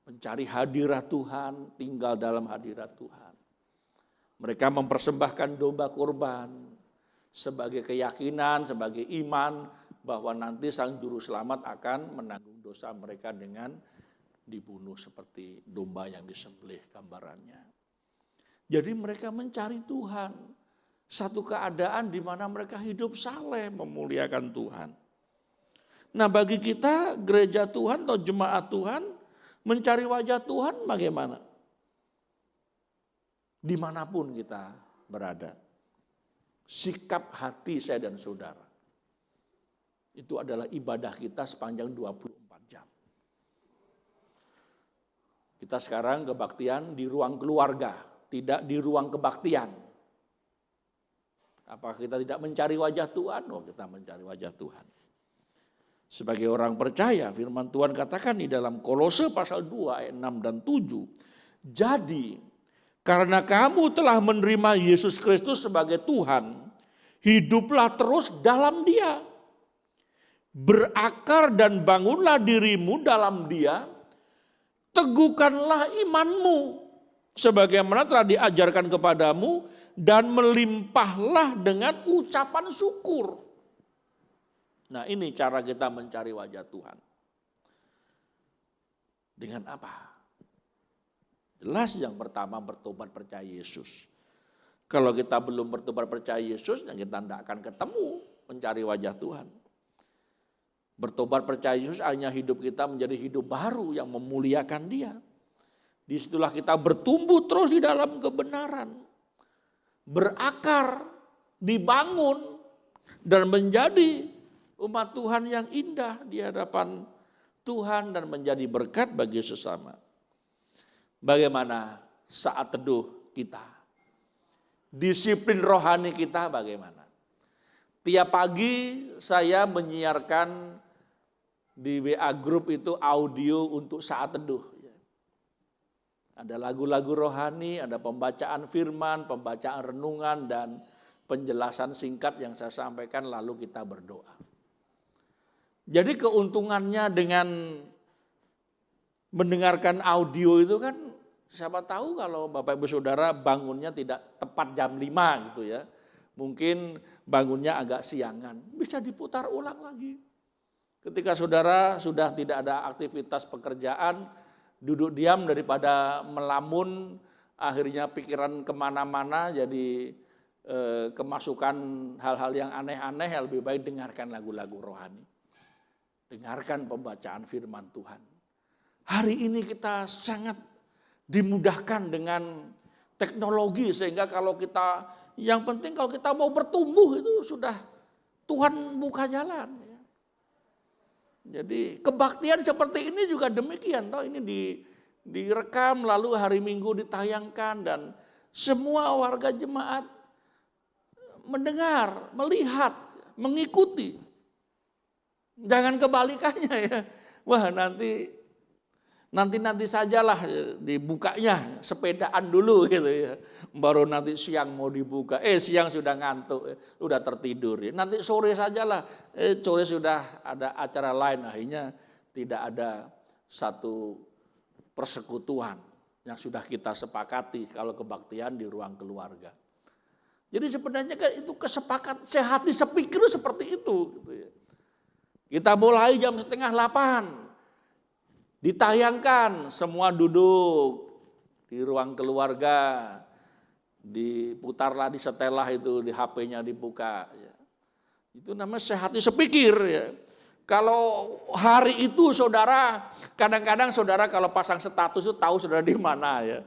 Speaker 2: mencari hadirat Tuhan, tinggal dalam hadirat Tuhan. Mereka mempersembahkan domba kurban sebagai keyakinan, sebagai iman bahwa nanti Sang Juru Selamat akan menanggung dosa mereka dengan dibunuh seperti domba yang disembelih gambarannya. Jadi mereka mencari Tuhan. Satu keadaan di mana mereka hidup saleh memuliakan Tuhan. Nah bagi kita gereja Tuhan atau jemaat Tuhan mencari wajah Tuhan bagaimana? Dimanapun kita berada. Sikap hati saya dan saudara. Itu adalah ibadah kita sepanjang 24 jam. Kita sekarang kebaktian di ruang keluarga, tidak di ruang kebaktian. Apakah kita tidak mencari wajah Tuhan? Oh, kita mencari wajah Tuhan. Sebagai orang percaya, firman Tuhan katakan di dalam Kolose pasal 2 ayat 6 dan 7. Jadi, karena kamu telah menerima Yesus Kristus sebagai Tuhan, hiduplah terus dalam Dia. Berakar dan bangunlah dirimu dalam Dia, teguhkanlah imanmu sebagaimana telah diajarkan kepadamu dan melimpahlah dengan ucapan syukur. Nah, ini cara kita mencari wajah Tuhan. Dengan apa? Jelas yang pertama bertobat percaya Yesus. Kalau kita belum bertobat percaya Yesus, kita tidak akan ketemu mencari wajah Tuhan. Bertobat percaya Yesus hanya hidup kita menjadi hidup baru yang memuliakan Dia. Disitulah kita bertumbuh terus di dalam kebenaran. Berakar, dibangun, dan menjadi umat Tuhan yang indah di hadapan Tuhan dan menjadi berkat bagi sesama. Bagaimana saat teduh kita? Disiplin rohani kita bagaimana? Tiap pagi saya menyiarkan di WA Group itu audio untuk saat teduh. Ada lagu-lagu rohani, ada pembacaan firman, pembacaan renungan, dan penjelasan singkat yang saya sampaikan lalu kita berdoa. Jadi keuntungannya dengan mendengarkan audio itu kan, siapa tahu kalau Bapak Ibu Saudara bangunnya tidak tepat jam 5 gitu ya. Mungkin bangunnya agak siangan, bisa diputar ulang lagi. Ketika saudara sudah tidak ada aktivitas pekerjaan, duduk diam daripada melamun, akhirnya pikiran kemana-mana jadi kemasukan hal-hal yang aneh-aneh, lebih baik dengarkan lagu-lagu rohani. Dengarkan pembacaan firman Tuhan. Hari ini kita sangat dimudahkan dengan teknologi sehingga kalau kita, yang penting kalau kita mau bertumbuh itu sudah Tuhan buka jalan. Jadi kebaktian seperti ini juga demikian. Ini direkam lalu hari Minggu ditayangkan dan semua warga jemaat mendengar, melihat, mengikuti. Jangan kebalikannya ya. Wah nanti sajalah dibukanya sepedaan dulu gitu ya. Baru nanti siang mau dibuka. Siang sudah ngantuk, udah tertidur. Nanti sore sajalah. Sore sudah ada acara lain. Akhirnya tidak ada satu persekutuan yang sudah kita sepakati kalau kebaktian di ruang keluarga. Jadi sebenarnya itu kesepakat sehati sepikir seperti itu. Gitu ya. Kita mulai jam 7:30. Ditayangkan, semua duduk di ruang keluarga, diputarlah, disetelah itu, di HP-nya dibuka. Ya. Itu namanya sehati sepikir. Ya. Kalau hari itu saudara, kadang-kadang saudara kalau pasang status itu tahu saudara di mana ya.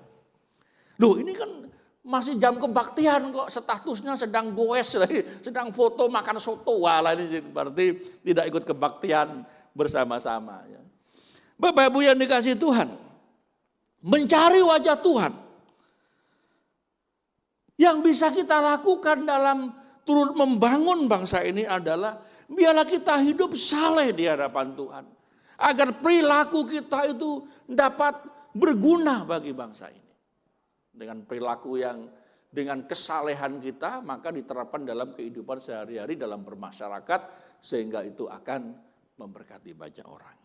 Speaker 2: Loh ini kan masih jam kebaktian kok statusnya sedang goes, sedang foto makan soto. Wah ini berarti tidak ikut kebaktian bersama-sama. Ya. Bapak Ibu yang dikasihi Tuhan, mencari wajah Tuhan. Yang bisa kita lakukan dalam turut membangun bangsa ini adalah biarlah kita hidup saleh di hadapan Tuhan. Agar perilaku kita itu dapat berguna bagi bangsa ini. Dengan perilaku yang dengan kesalehan kita maka diterapkan dalam kehidupan sehari-hari dalam bermasyarakat sehingga itu akan memberkati banyak orang.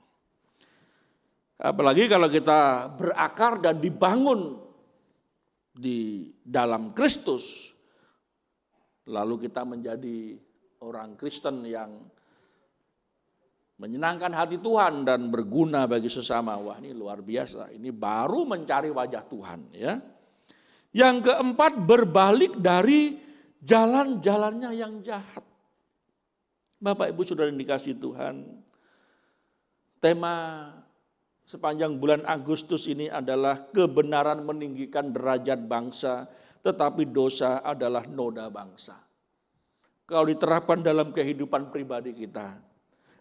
Speaker 2: Apalagi kalau kita berakar dan dibangun di dalam Kristus, lalu kita menjadi orang Kristen yang menyenangkan hati Tuhan dan berguna bagi sesama. Wah ini luar biasa, ini baru mencari wajah Tuhan ya. Yang keempat, berbalik dari jalan-jalannya yang jahat. Bapak Ibu Saudara yang dikasihi Tuhan, tema sepanjang bulan Agustus ini adalah kebenaran meninggikan derajat bangsa, tetapi dosa adalah noda bangsa. Kalau diterapkan dalam kehidupan pribadi kita,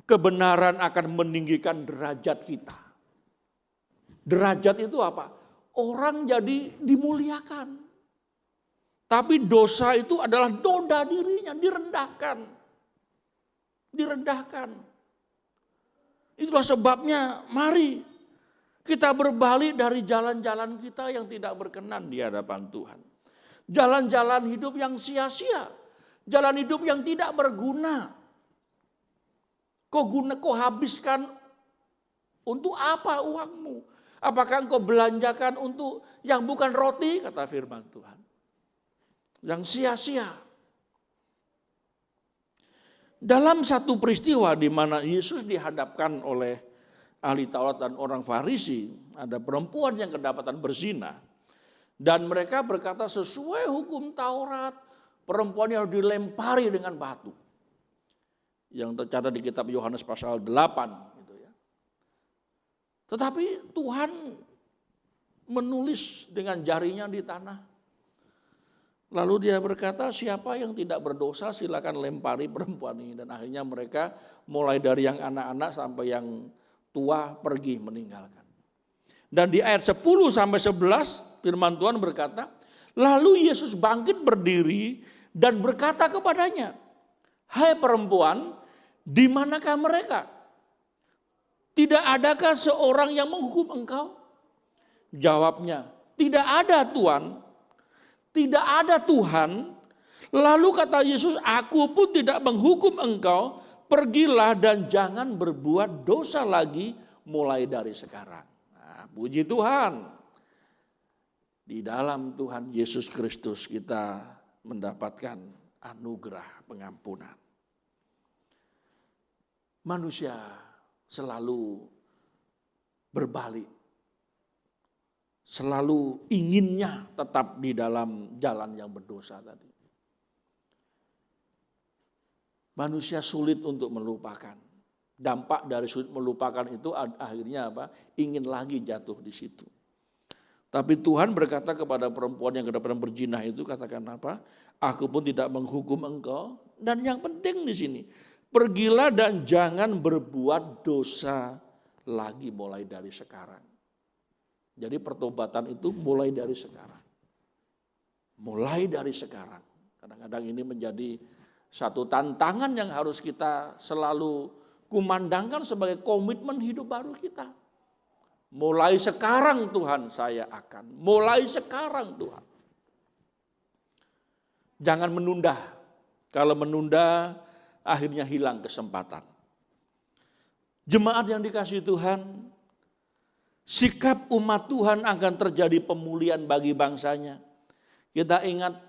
Speaker 2: kebenaran akan meninggikan derajat kita. Derajat itu apa? Orang jadi dimuliakan. Tapi dosa itu adalah noda dirinya, direndahkan. Direndahkan. Itulah sebabnya mari kita berbalik dari jalan-jalan kita yang tidak berkenan di hadapan Tuhan. Jalan-jalan hidup yang sia-sia. Jalan hidup yang tidak berguna. Kau habiskan untuk apa uangmu? Apakah engkau belanjakan untuk yang bukan roti? Kata firman Tuhan. Yang sia-sia. Dalam satu peristiwa di mana Yesus dihadapkan oleh ahli Taurat dan orang Farisi, ada perempuan yang kedapatan berzina. Dan mereka berkata sesuai hukum Taurat, perempuan yang dilempari dengan batu. yang tercatat di kitab Yohanes pasal 8 gitu ya. Tetapi Tuhan menulis dengan jarinya di tanah. Lalu dia berkata, siapa yang tidak berdosa silakan lempari perempuan ini. Dan akhirnya mereka mulai dari yang anak-anak sampai yang tua pergi meninggalkan. Dan di ayat 10 sampai 11 firman Tuhan berkata, lalu Yesus bangkit berdiri dan berkata kepadanya, hai perempuan, di manakah mereka? Tidak adakah seorang yang menghukum engkau? Jawabnya, tidak ada Tuhan. Tidak ada Tuhan. Lalu kata Yesus, aku pun tidak menghukum engkau. Pergilah dan jangan berbuat dosa lagi mulai dari sekarang. Nah, puji Tuhan. Di dalam Tuhan Yesus Kristus kita mendapatkan anugerah pengampunan. Manusia selalu berbalik. Selalu inginnya tetap di dalam jalan yang berdosa tadi. Manusia sulit untuk melupakan. Dampak dari sulit melupakan itu akhirnya apa? Ingin lagi jatuh di situ. Tapi Tuhan berkata kepada perempuan yang kedapatan berzina itu, katakan apa? Aku pun tidak menghukum engkau. Dan yang penting di sini, pergilah dan jangan berbuat dosa lagi mulai dari sekarang. Jadi pertobatan itu mulai dari sekarang. Mulai dari sekarang. Kadang-kadang ini menjadi satu tantangan yang harus kita selalu kumandangkan sebagai komitmen hidup baru kita. Mulai sekarang Tuhan saya akan. Mulai sekarang Tuhan. Jangan menunda. Kalau menunda akhirnya hilang kesempatan. Jemaat yang dikasihi Tuhan, sikap umat Tuhan akan terjadi pemulihan bagi bangsanya. Kita ingat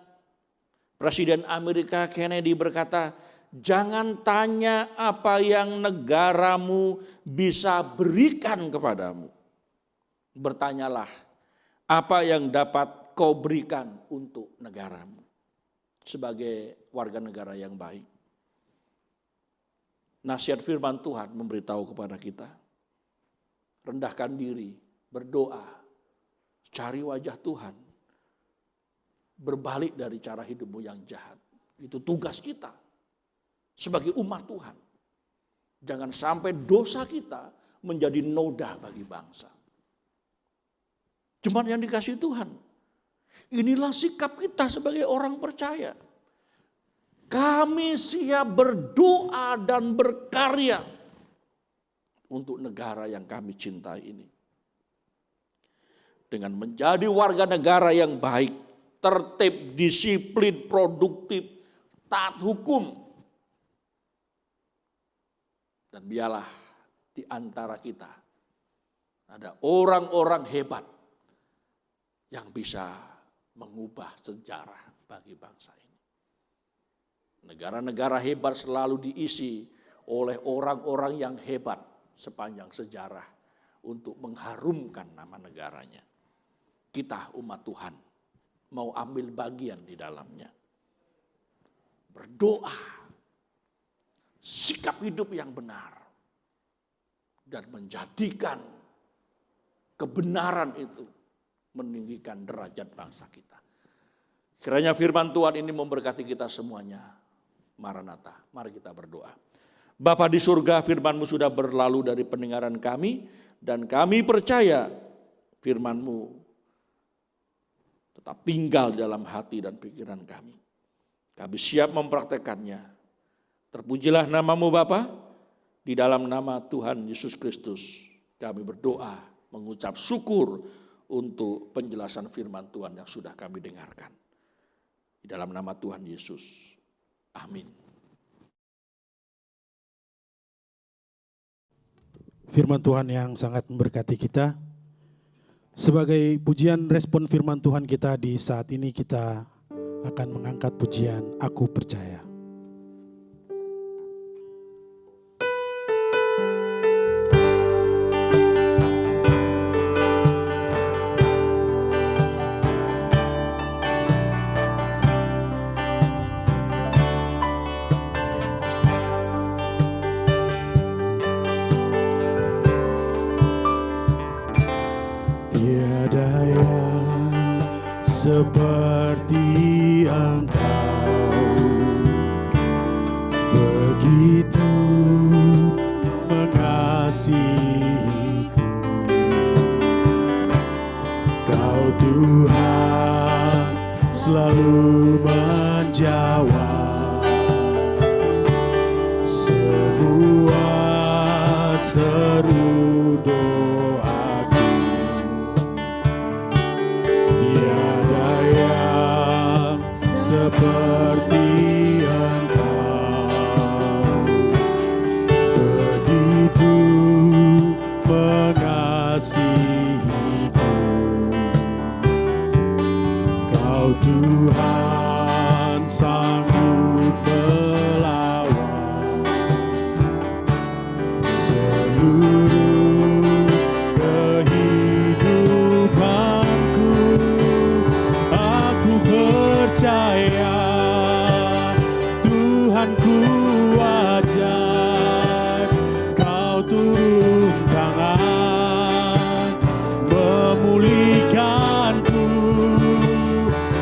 Speaker 2: Presiden Amerika Kennedy berkata, jangan tanya apa yang negaramu bisa berikan kepadamu. Bertanyalah apa yang dapat kau berikan untuk negaramu. Sebagai warga negara yang baik. Nasihat firman Tuhan memberitahu kepada kita. Rendahkan diri, berdoa, cari wajah Tuhan, berbalik dari cara hidupmu yang jahat. Itu tugas kita sebagai umat Tuhan. Jangan sampai dosa kita menjadi noda bagi bangsa. Jemaat yang dikasihi Tuhan, inilah sikap kita sebagai orang percaya. Kami siap berdoa dan berkarya untuk negara yang kami cintai ini. Dengan menjadi warga negara yang baik, tertib, disiplin, produktif, taat hukum. Dan biarlah di antara kita ada orang-orang hebat yang bisa mengubah sejarah bagi bangsa ini. Negara-negara hebat selalu diisi oleh orang-orang yang hebat sepanjang sejarah untuk mengharumkan nama negaranya. Kita umat Tuhan mau ambil bagian di dalamnya. Berdoa, sikap hidup yang benar, dan menjadikan kebenaran itu meninggikan derajat bangsa kita. Kiranya firman Tuhan ini memberkati kita semuanya. Maranatha, mari kita berdoa. Bapa di surga, firman-Mu sudah berlalu dari pendengaran kami, dan kami percaya firman-Mu tetap tinggal di dalam hati dan pikiran kami. Kami siap mempraktekannya. Terpujilah nama-Mu Bapa, di dalam nama Tuhan Yesus Kristus kami berdoa, mengucap syukur untuk penjelasan firman Tuhan yang sudah kami dengarkan. Di dalam nama Tuhan Yesus. Amin.
Speaker 1: Firman Tuhan yang sangat memberkati kita. Sebagai pujian respon firman Tuhan kita di saat ini, kita akan mengangkat pujian Aku Percaya. seperti Engkau, begitu mengasihiku. Kau Tuhan selalu menjawab semua seru doaku. Tiada yang seperti Engkau, begitu mengasihiku. Kau Tuhan sanggup melawan seluruh kehidupanku. Aku percaya Tuhanku ajaib, Kau turun tangan memulihkanku.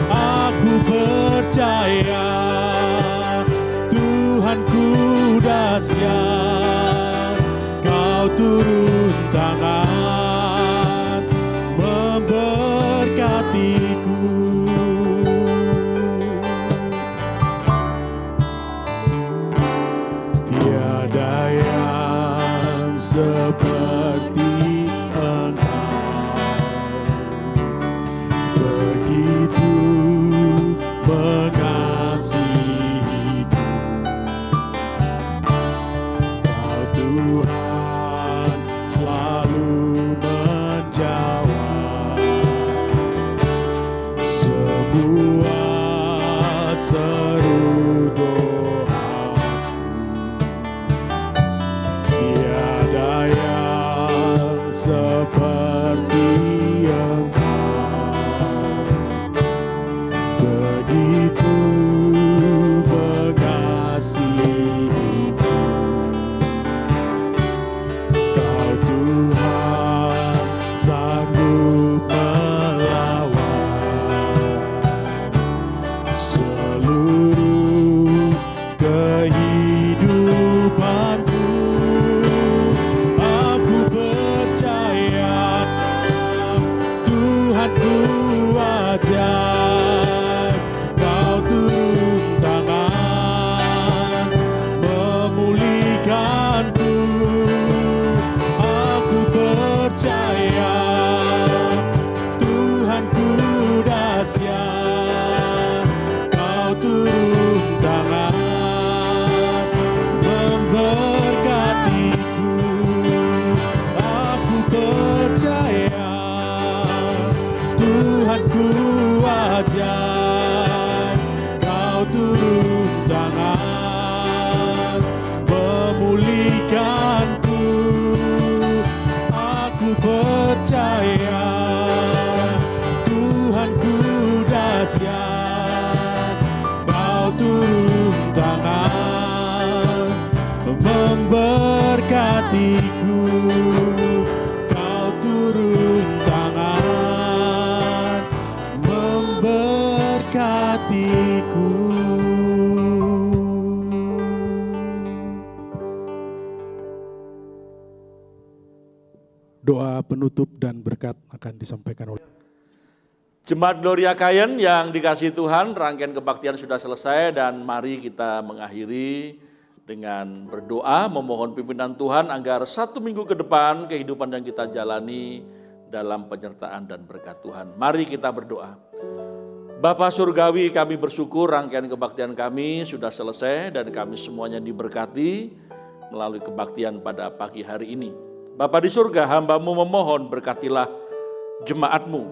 Speaker 1: Aku percaya Tuhanku dahsyat, Kau turun tangan memberkatiku. Tiada yang seperti Engkau, begitu mengasihiku. Kau Tuhan selalu menjawab semua seru doaku. Tiada yang seperti Engkau, begitu mengasihiku. Kau Tuhan sanggup melawan seluruh kehidupanku. Aku percaya Tuhanku ajaib, Kau turun tangan memulihkanku. Aku percaya Tuhanku dahsyat, Kau turun tangan memberkatiku. Aku percaya Tuhanku ajaib, Kau turun tangan memulihkanku. Aku percaya Tuhanku dahsyat, Kau turun tangan memberkatiku. Kau turun tangan memberkatiku. Doa penutup dan berkat akan disampaikan oleh
Speaker 2: Jemaat Gloria Kayen yang dikasihi Tuhan, rangkaian kebaktian sudah selesai dan mari kita mengakhiri dengan berdoa memohon pimpinan Tuhan agar 1 minggu ke depan kehidupan yang kita jalani dalam penyertaan dan berkat Tuhan. Mari kita berdoa. Bapa Surgawi, kami bersyukur rangkaian kebaktian kami sudah selesai dan kami semuanya diberkati melalui kebaktian pada pagi hari ini. Bapa di surga, hamba-Mu memohon berkatilah jemaat-Mu.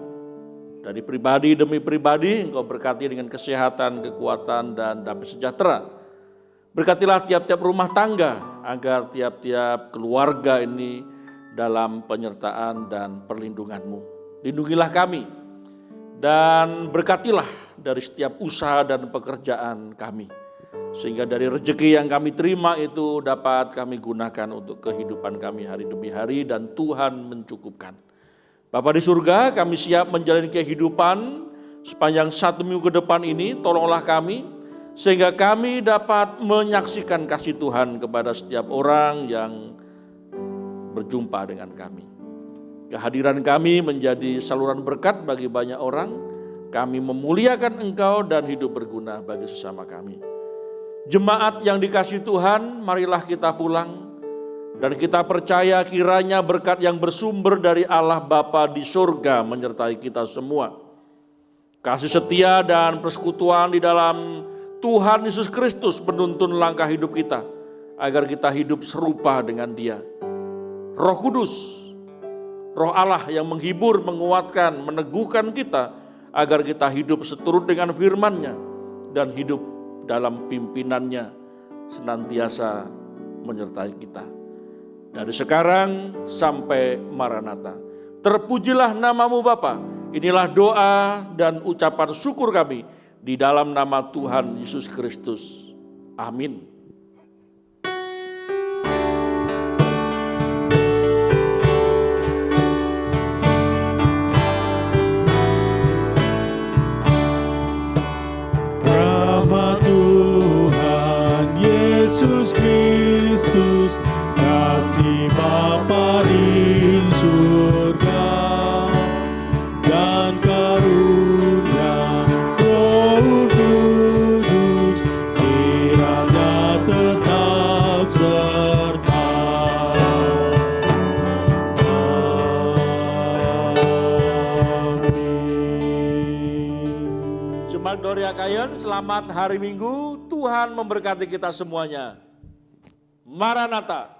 Speaker 2: Dari pribadi demi pribadi, Engkau berkati dengan kesehatan, kekuatan, dan damai sejahtera. Berkatilah tiap-tiap rumah tangga, agar tiap-tiap keluarga ini dalam penyertaan dan perlindungan-Mu. Lindungilah kami, dan berkatilah dari setiap usaha dan pekerjaan kami. Sehingga dari rezeki yang kami terima itu dapat kami gunakan untuk kehidupan kami hari demi hari dan Tuhan mencukupkan. Bapa di surga, kami siap menjalani kehidupan Sepanjang 1 minggu ke depan ini, tolonglah kami, sehingga kami dapat menyaksikan kasih Tuhan kepada setiap orang yang berjumpa dengan kami. Kehadiran kami menjadi saluran berkat bagi banyak orang. Kami memuliakan Engkau dan hidup berguna bagi sesama kami. Jemaat yang dikasihi Tuhan, marilah kita pulang. Dan kita percaya kiranya berkat yang bersumber dari Allah Bapa di surga menyertai kita semua. Kasih setia dan persekutuan di dalam Tuhan Yesus Kristus menuntun langkah hidup kita, agar kita hidup serupa dengan Dia. Roh Kudus, Roh Allah yang menghibur, menguatkan, meneguhkan kita, agar kita hidup seturut dengan firman-Nya dan hidup dalam pimpinan-Nya senantiasa menyertai kita. Dari sekarang sampai Maranatha. Terpujilah namamu Bapa. Inilah doa dan ucapan syukur kami di dalam nama Tuhan Yesus Kristus. Amin.
Speaker 1: Rahmat Tuhan Yesus Kristus, kasih Bapa di surga, dan karunia Roh Kudus kiranya tetap serta. Amin.
Speaker 2: Jemaat Gloria Kayen, selamat hari Minggu. Tuhan memberkati kita semuanya. Maranatha.